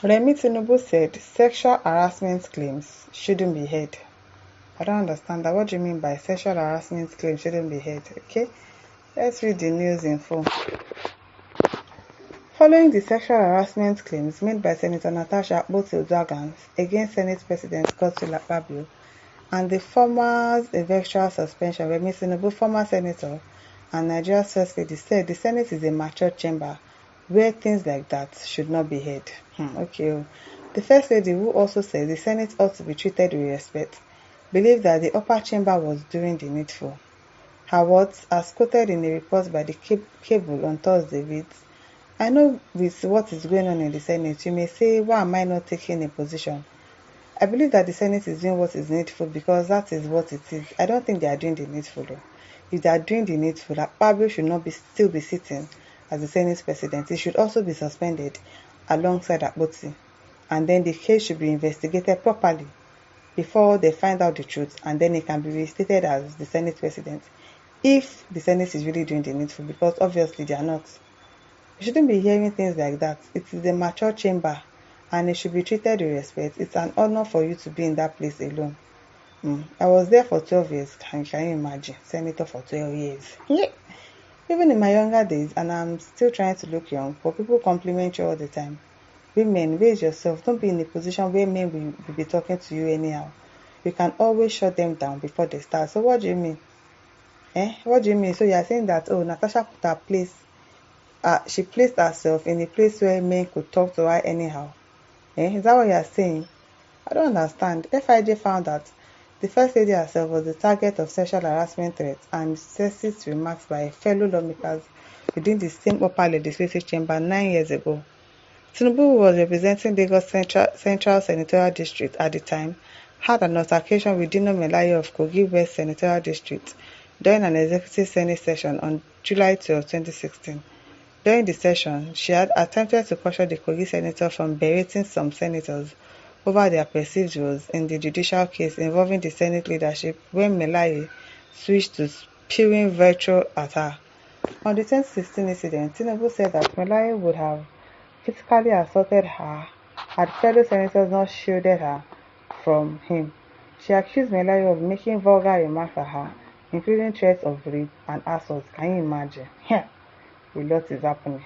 Oluremi Tinubu said sexual harassment claims shouldn't be heard. I don't understand that. What do you mean by sexual harassment claims shouldn't be heard? Okay, let's read the news in full. Following the sexual harassment claims made by Senator Natasha Akpoti-Uduaghan against Senate President Godswill Akpabio and the former's eventual suspension, Remi Tinubu, former senator and Nigeria's first lady, said the Senate is a mature chamber where things like that should not be heard. Okay. The first lady, who also said the Senate ought to be treated with respect, believed that the upper chamber was doing the needful. Her words, as quoted in a report by the Cable on Thursday, reads, "I know with what is going on in the Senate, you may say, why am I not taking a position? I believe that the Senate is doing what is needful because that is what it is. I don't think they are doing the needful though. If they are doing the needful, Akpabio should not still be sitting as the Senate president. He should also be suspended alongside Akpoti. And then the case should be investigated properly before they find out the truth, and then he can be reinstated as the Senate president if the Senate is really doing the needful, because obviously they are not. You shouldn't be hearing things like that. It is a mature chamber and it should be treated with respect. It's an honor for you to be in that place alone. I was there for 12 years. Can you imagine? Senator for 12 years. Even in my younger days, and I'm still trying to look young, but people compliment you all the time. Women, raise yourself. Don't be in a position where men will be talking to you anyhow. You can always shut them down before they start. So what do you mean? What do you mean? So you are saying that, oh, Natasha put her place, she placed herself in a place where men could talk to her anyhow. Is that what you are saying? I don't understand. FIJ found that the First Lady herself was the target of sexual harassment threats and sexist remarks by fellow lawmakers within the same upper legislative chamber 9 years ago. Tinubu, who was representing Lagos Central Senatorial District at the time, had an altercation with Dino Melaye of Kogi West Senatorial District during an executive Senate session on July 12, 2016. During the session, she had attempted to caution the Kogi senator from berating some senators over their perceived roles in the judicial case involving the Senate leadership when Melaye switched to spewing virtue at her. On the 2016 incident, Tinubu said that Melaye would have physically assaulted her had fellow senators not shielded her from him. She accused Melaye of making vulgar remarks at her, including threats of rape and assault. Can you imagine? A lot is happening.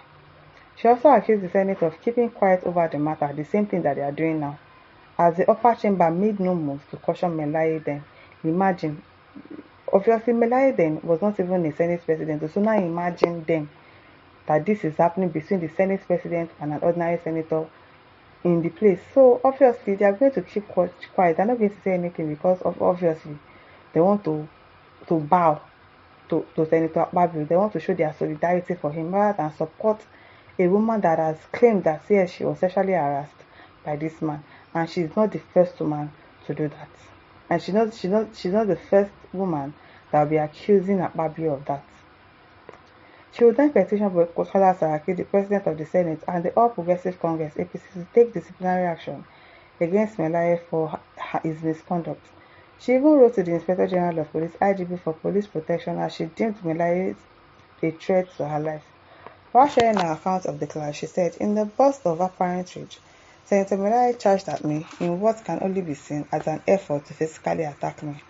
She also accused the Senate of keeping quiet over the matter, the same thing that they are doing now, as the upper chamber made no move to caution Melaye then. Imagine. Obviously, Melaye then was not even a Senate president, so now imagine them that this is happening between the Senate president and an ordinary senator in the place. So obviously, they are going to keep quiet. They're not going to say anything because of obviously they want to bow to Senator Akpabio. They want to show their solidarity for him rather than support a woman that has claimed that yes, she was sexually harassed by this man, and she's not the first woman to do that, and she's not the first woman that will be accusing Akpabio of that. She will then petition Bukola Saraki, the president of the Senate, and the All Progressive Congress (APC) to take disciplinary action against Melaye for his misconduct. She even wrote to the Inspector General of Police (IGP) for police protection as she deemed Melaye a threat to her life. While sharing her account of the clash, she said, "In the burst of apparent rage, Senator Melaye charged at me in what can only be seen as an effort to physically attack me.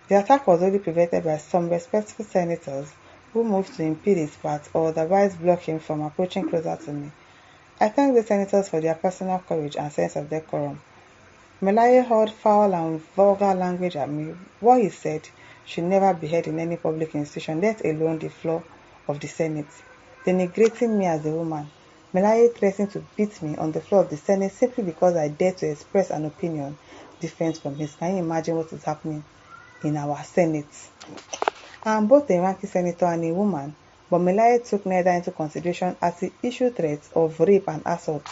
The attack was only prevented by some respectful senators who moved to impede his path or otherwise block him from approaching closer to me. I thank the senators for their personal courage and sense of decorum. Melaye hurled foul and vulgar language at me. What he said should never be heard in any public institution, let alone the floor of the Senate. Denigrating me as a woman, Melaye threatened to beat me on the floor of the Senate simply because I dared to express an opinion different from his. Can you imagine what is happening in our Senate? I am both a ranking senator and a woman, but Melaye took neither into consideration as he issued threats of rape and assault,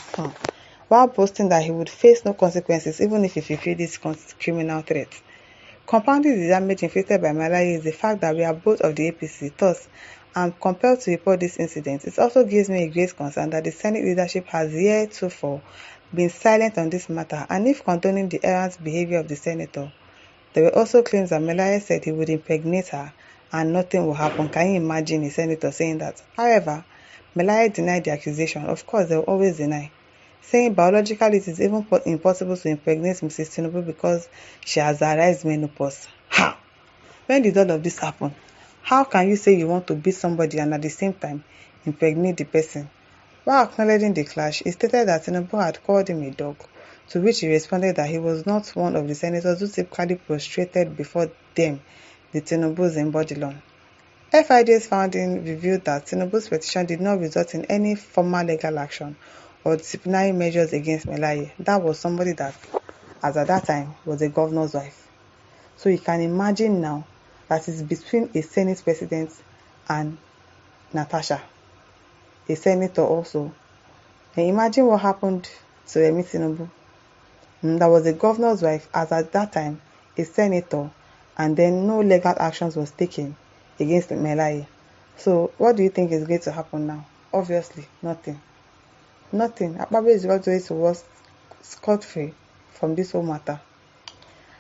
while boasting that he would face no consequences even if he fulfilled this criminal threat. Compounding the damage inflicted by Melaye is the fact that we are both of the APC, thus I am compelled to report this incident. It also gives me a great concern that the Senate leadership has heretofore been silent on this matter, and if condoning the errant behavior of the senator, there were also claims that Melaye said he would impregnate her and nothing will happen. Can you imagine a senator saying that? However, Melaye denied the accusation. Of course, they will always deny. saying biologically it is even impossible to impregnate Mrs. Tinubu because she has arised menopause. How? When did all of this happen? How can you say you want to beat somebody and at the same time impregnate the person? While acknowledging the clash, he stated that Tinubu had called him a dog, to which he responded that he was not one of the senators who typically prostrated before them, the Tinubus in body lawn. FIJ's founding revealed that Tinubu's petition did not result in any formal legal action or disciplinary measures against Melaye. That was somebody that, as at that time, was a governor's wife. So you can imagine now that is between a Senate president and Natasha, a senator also. And imagine what happened to Remi Tinubu. That was a governor's wife, as at that time, a senator, and then no legal actions was taken against Melaye. So what do you think is going to happen now? Obviously, nothing. Nothing. Akpabio is going to walk scot-free from this whole matter.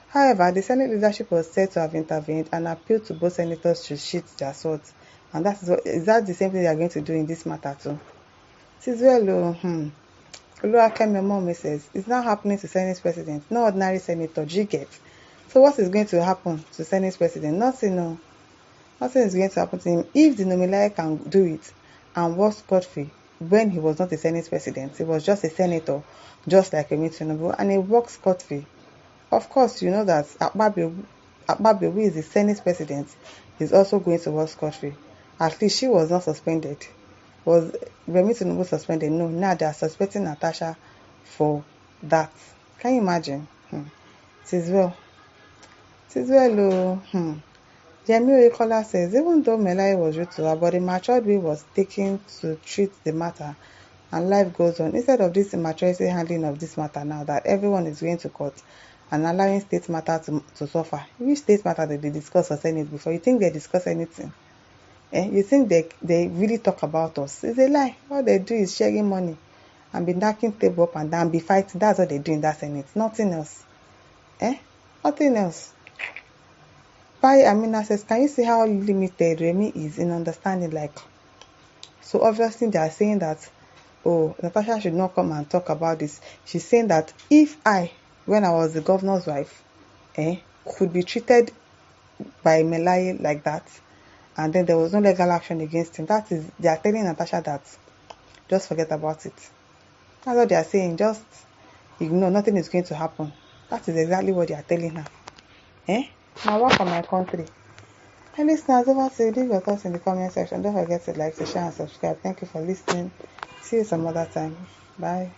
However, the Senate leadership was said to have intervened and appealed to both senators to sheath their swords. And is that the same thing they are going to do in this matter too? It is well, Oluremi mom says, it's not happening to Senate president, no ordinary senator, do you get? So what is going to happen to Senate president? Nothing, no. Nothing is going to happen to him. If the Nomilai can do it and walk scot-free when he was not a Senate president, he was just a senator, just like Remi Tinubu, and he walked scot-free. Of course, you know that Akpabio, who is the Senate president, is also going to walk scot-free. At least she was not suspended. Was Remi Tinubu suspended? No, now they are suspecting Natasha for that. Can you imagine? It is well. It is well, Yemi Oyekola says, even though Melaye was rude to her, but a matured way was taken to treat the matter, and life goes on. Instead of this immaturity handling of this matter now, that everyone is going to court and allowing state matter to suffer. Which state matter did they discuss or Senate before? You think they discuss anything? You think they really talk about us? It's a lie. All they do is sharing money and be knocking table up and down, be fighting. That's what they do in that Senate. Nothing else. Nothing else. Pai Amina says, can you see how limited Remi is in understanding? So obviously they are saying that, oh, Natasha should not come and talk about this. She's saying that if when I was the governor's wife, could be treated by Melaye like that, and then there was no legal action against him, they are telling Natasha that just forget about it. That's what they are saying. Just ignore, nothing is going to happen. That is exactly what they are telling her. Now work on my country. And listeners, over to you. Leave your thoughts in the comment section. Don't forget to like, to share, and subscribe. Thank you for listening. See you some other time. Bye.